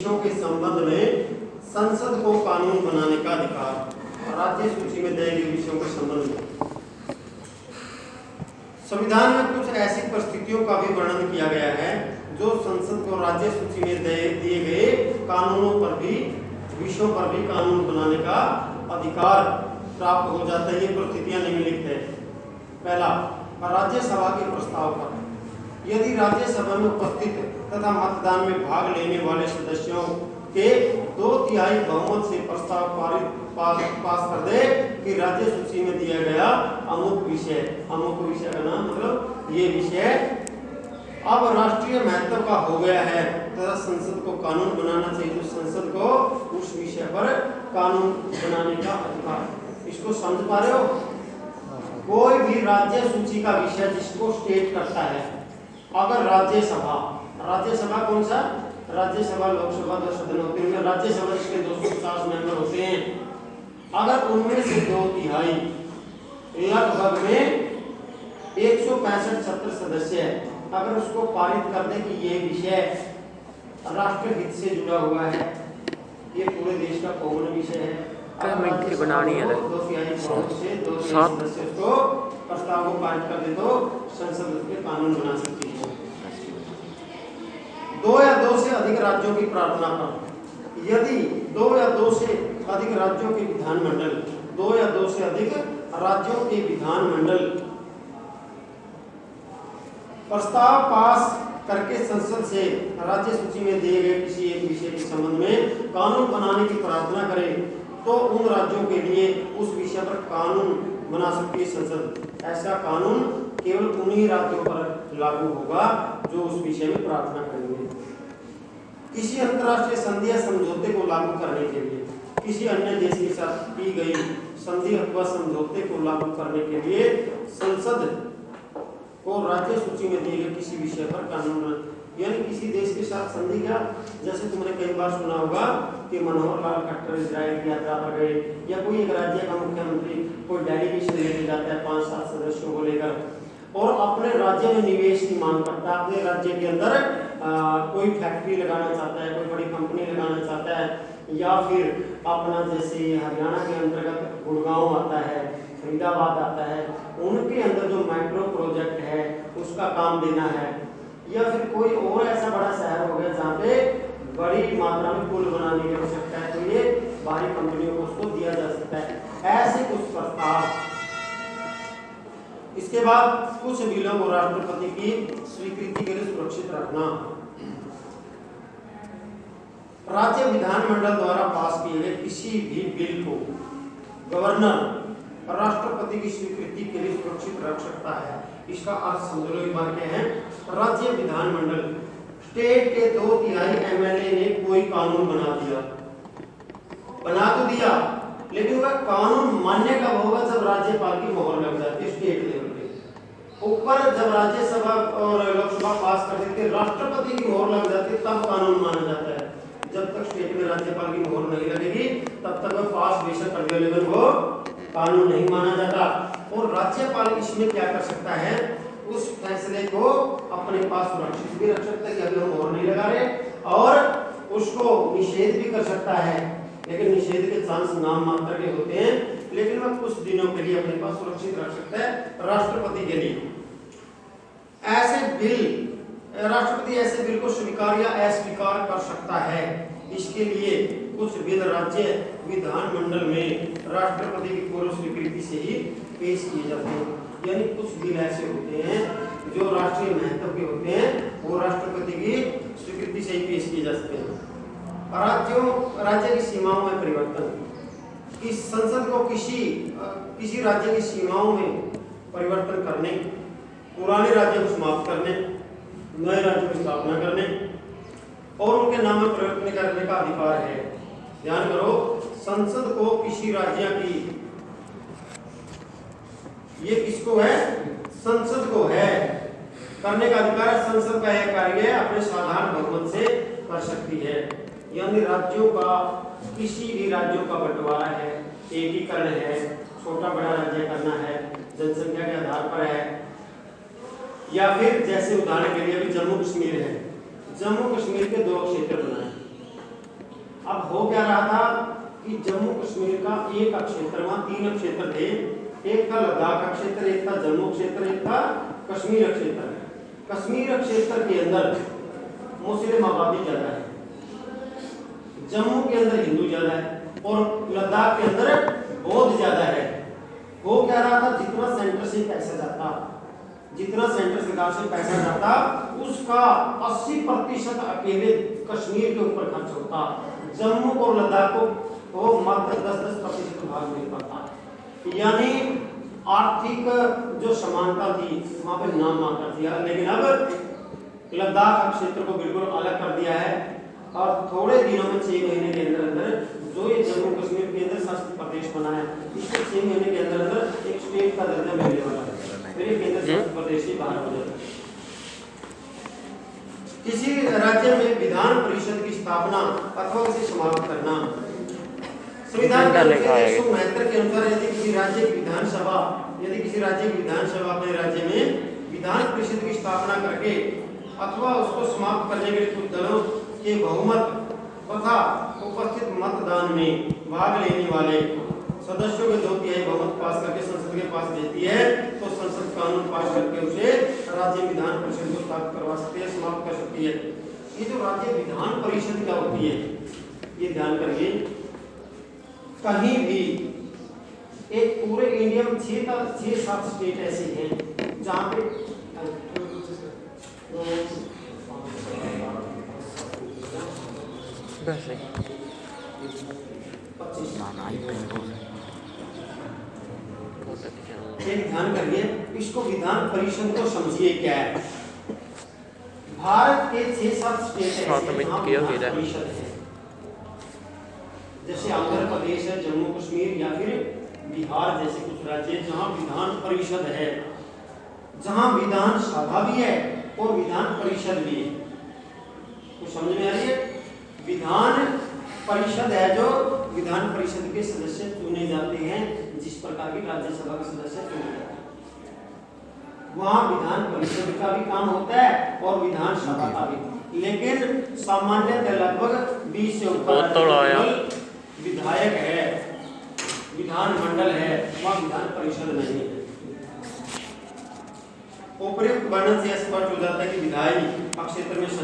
विषयों के संबंध में संसद को कानून बनाने का अधिकार। राज्य सूची में दिए गए विषयों के संबंध में संविधान में कुछ ऐसी परिस्थितियों का भी वर्णन किया गया है जो संसद को राज्य सूची में दिए गए कानूनों पर भी, विषयों पर भी कानून बनाने का अधिकार प्राप्त हो जाता है। ये परिस्थितियां निम्नलिखित है। पहला, राज्यसभा के प्रस्ताव पर यदि राज्यसभा में उपस्थित तथा मतदान में भाग लेने वाले सदस्यों के 2/3 बहुमत से प्रस्ताव पास कर दे कि राज्य सूची में दिया गया अमुक विषय का नाम मतलब ये विषय अब राष्ट्रीय महत्व का हो गया है तथा संसद को कानून बनाना चाहिए, तो संसद को उस विषय पर कानून बनाने का अधिकार। इसको समझ पा रहे हो? कोई भी राज्य सूची का विषय जिसको स्टेट करता है, अगर राज्यसभा कौन सा? राज्यसभा लोकसभा 2 सदन होते हैं, राज्यसभा जिसके 250 मेंबर होते हैं, अगर उनमें से 2/3 लगभग में 165-70 सदस्य है, अगर उसको पारित कर दे कि ये विषय राष्ट्र हित से जुड़ा हुआ है, ये पूरे देश का कॉमन विषय है, मंत्री बनानी है 2/3 से 2 सदस्य उसको प्रस्ताव को पारित कर दे तो संसद उसके कानून बना सकती है। 2 या 2 से अधिक राज्यों की प्रार्थना पर यदि 2 या 2 से अधिक राज्यों के विधानमंडल 2 या 2 से अधिक राज्यों के विधानमंडल प्रस्ताव पास करके संसद से राज्य सूची में दिए गए किसी एक विषय के संबंध में कानून बनाने की प्रार्थना करें तो उन राज्यों के लिए उस विषय पर कानून बना सकती है संसद। ऐसा कानून केवल उन्हीं राज्यों पर लागू होगा जो उस विषय में प्रार्थना करेंगे। किसी अंतर्राष्ट्रीय संधि या समझौते को लागू करने के लिए किसी अन्य देश के साथ की गई संधि अथवा समझौते को लागू करने के लिए संसद को राज्य सूची में दिए गए किसी विषय पर कानून, यानी किसी देश के साथ संधि का, जैसे तुमने कई बार सुना होगा कि मनोहर लाल खट्टर इजराइल की यात्रा पर गए, या कोई एक राज्य का मुख्यमंत्री कोई डेलीगेशन लेके जाता है 5-7 सदस्यों को लेकर और अपने राज्य में निवेश की मांग करता है, अपने राज्य के अंदर कोई फैक्ट्री लगाना चाहता है, कोई बड़ी कंपनी लगाना चाहता है, या फिर अपना जैसे हरियाणा के अंतर्गत गुड़गांव आता है, फरीदाबाद आता है, उनके अंदर जो मेट्रो प्रोजेक्ट है उसका काम देना है, या फिर कोई और ऐसा बड़ा शहर हो गया जहाँ पे बड़ी मात्रा में पुल बनाने की आवश्यकता है, तो ये बाहरी कंपनियों को उसको दिया जा सकता है। ऐसे कुछ प्रस्ताव। इसके बाद कुछ बिलों को राष्ट्रपति की स्वीकृति के लिए सुरक्षित रखना। राज्य विधानमंडल द्वारा पास किए गए किसी भी बिल को गवर्नर राष्ट्रपति की स्वीकृति के लिए सुरक्षित रख सकता है। इसका अर्थ समझ लो, एक बार क्या है, राज्य विधानमंडल स्टेट के 2/3 एमएलए ने कोई कानून बना तो दिया, लेकिन वह कानून मान्य कब होगा? जब राज्यपाल की मोहर लग जाती है स्टेट लेवल पे। ऊपर जब राज्यसभा और लोकसभा पास कर देती है, राष्ट्रपति की मोहर लग जाती है, तब कानून माना जाता है। जब तक स्टेट में राज्यपाल की मोहर नहीं लगेगी तब तक वह पास बेशक कर दिया, लेकिन वो कानून नहीं माना जाता। और राज्यपाल इसमें क्या कर सकता है? उस फैसले को अपने पास सुरक्षित भी रख सकता है कि अभी हम मोहर नहीं लगा रहे, और उसको निषेध भी कर सकता है, लेकिन निषेध के चांस नाम मात्र के होते हैं, लेकिन वह कुछ दिनों के लिए अपने पास सुरक्षित रख सकता है राष्ट्रपति के लिए। राष्ट्रपति ऐसे बिल को स्वीकार या अस्वीकार कर सकता है। इसके लिए कुछ बिल राज्य विधानमंडल में राष्ट्रपति की पूर्व स्वीकृति से ही पेश किए जाते हैं। यानी कुछ बिल ऐसे होते हैं जो राष्ट्रीय महत्व के होते हैं, वो राष्ट्रपति की स्वीकृति से ही पेश किए जा सकते हैं। राज्य की सीमाओं में परिवर्तन। इस संसद को किसी राज्य की सीमाओं में परिवर्तन करने, पुराने राज्य को समाप्त करने, नए राज्यों की स्थापना करने और उनके नाम में परिवर्तन करने का अधिकार है। ध्यान करो, संसद को किसी राज्य की, ये किसको है? संसद को है करने का अधिकार। संसद का यह कार्य अपने साधारण बहुमत से कर सकती है। यानी राज्यों का, किसी भी राज्यों का बंटवारा है, एकीकरण है, छोटा बड़ा राज्य करना है, जनसंख्या के आधार पर है, या फिर जैसे उदाहरण के लिए अभी जम्मू कश्मीर है, जम्मू कश्मीर के 2 क्षेत्र बनाए, अब हो क्या रहा था कि जम्मू कश्मीर का एक क्षेत्र, वहां 3 क्षेत्र थे, एक था लद्दाख का क्षेत्र, एक था जम्मू क्षेत्र, एक था कश्मीर क्षेत्र। कश्मीर क्षेत्र के अंदर मुस्लिम आबादी ज्यादा है, जम्मू के अंदर हिंदू ज्यादा है और लद्दाख के अंदर बौद्ध ज्यादा है। हो क्या रहा था, जितना सेंटर से पैसा जाता, जितना सेंटर सरकार से पैसा जाता, उसका 80% अकेले कश्मीर के ऊपर खर्च होता, जम्मू और लद्दाख को वो मात्र 10-10% भाग मिल पाता। यानी आर्थिक जो समानता थी वहां पे नाम मात्र थी। लेकिन अब लद्दाख क्षेत्र को बिल्कुल अलग कर दिया है और थोड़े दिनों में 6 महीने के अंदर अंदर जो ये जम्मू कश्मीर के अंदर शासित प्रदेश बना है, इसके 6 महीने के अंदर अंदर एक स्टेट का दर्जा मिलने वाला है, फिर ये केंद्र शासित प्रदेश से बाहर हो जाता है। किसी राज्य में विधान परिषद की स्थापना अथवा इसे समाप्त करना, संविधान के अनुच्छेद 169 के अनुसार यदि किसी राज्य की विधानसभा अपने राज्य में विधान परिषद की स्थापना करके अथवा उसको समाप्त करने के लिए कुछ दलों के बहुमत तथा उपस्थित मतदान में भाग लेने वाले सदस्यों के 2/3 बहुमत पास करके संसद के पास देती है, तो संसद कानून पास करके उसे राज्य विधान परिषद को स्थापित करवा सकती है, समाप्त कर सकती है। ये जो राज्य विधान परिषद क्या होती है, ये ध्यान करिए। कहीं भी एक पूरे इंडिया में 6-7 स्टेट ऐसे हैं जहाँ पे ध्यान करिए, इसको विधान परिषद को समझिए क्या है। भारत के 6-7 स्टेट ऐसे हैं विधान परिषद है, जैसे आंध्र प्रदेश है, जम्मू कश्मीर या फिर बिहार जैसे कुछ राज्य जहां विधान परिषद है, जहां विधान सभा भी है और विधान परिषद भी है। तो समझ में आ रही है, विधान परिषद है जो विधान परिषद के सदस्य चुने जाते हैं, जिस प्रकार की राज्यसभा के सदस्य चुने जाते हैं, वहां विधान परिषद का भी काम होता है और विधान सभा का भी। लेकिन सामान्यतः लगभग 20 से ऊपर विधायक है, विधान मंडल है, वहां विधान परिषद नहीं है। उपयुक्त वर्णन से स्पष्ट हो जाता है कि विधायी क्षेत्र में